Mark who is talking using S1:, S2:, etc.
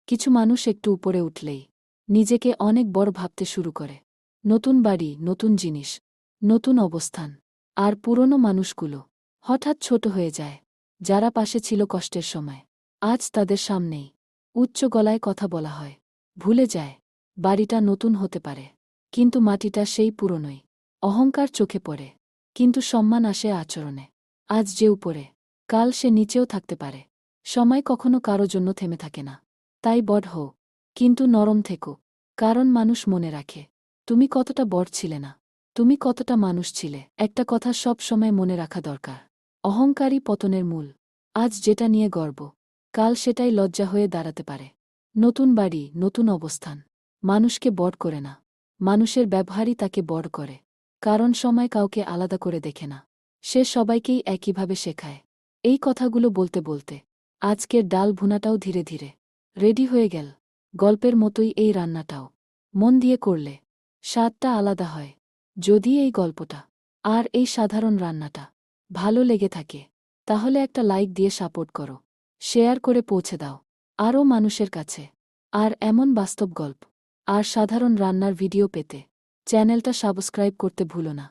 S1: কিছু মানুষ একটু উপরে উঠলেই নিজেকে অনেক বড় ভাবতে শুরু করে। নতুন বাড়ি, নতুন জিনিস, নতুন অবস্থান। আর পুরনো মানুষগুলো হঠাৎ ছোট হয়ে যায়। যারা পাশে ছিল কষ্টের সময়, আজ তাদের সামনেই উচ্চ গলায় কথা বলা হয়। ভুলে যায় বাড়িটা নতুন হতে পারে, কিন্তু মাটিটা সেই পুরনোই। অহংকার চোখে পড়ে, কিন্তু সম্মান আসে আচরণে। আজ যে উপরে, কাল সে নিচেও থাকতে পারে। সময় কখনো কারো জন্য থেমে থাকে না। তাই বড় হও, কিন্তু নরম থেকো। কারণ মানুষ মনে রাখে তুমি কতটা বড় ছিলে না, তুমি কতটা মানুষ ছিলে। একটা কথা সব সময় মনে রাখা দরকার, অহংকারী পতনের মূল। আজ যেটা নিয়ে গর্ব, কাল সেটাই লজ্জা হয়ে দাঁড়াতে পারে। নতুন বাড়ি, নতুন অবস্থান মানুষকে বড় করে না, মানুষের ব্যবহারই তাকে বড় করে। কারণ সময় কাউকে আলাদা করে দেখে না, সে সবাইকেই একইভাবে শেখায়। এই কথাগুলো বলতে বলতে আজকের ডাল ভুনাটাও ধীরে ধীরে রেডি হয়ে গেল। গল্পের মতোই এই রান্নাটাও মন দিয়ে করলে স্বাদটা আলাদা হয়। যদি এই গল্পটা আর এই সাধারণ রান্নাটা ভালো লেগে থাকে, তাহলে একটা লাইক দিয়ে সাপোর্ট করো, শেয়ার করে পৌঁছে দাও আরও মানুষের কাছে। আর এমন বাস্তব গল্প আর সাধারণ রান্নার ভিডিও পেতে চ্যানেলটা সাবস্ক্রাইব করতে ভুলো না।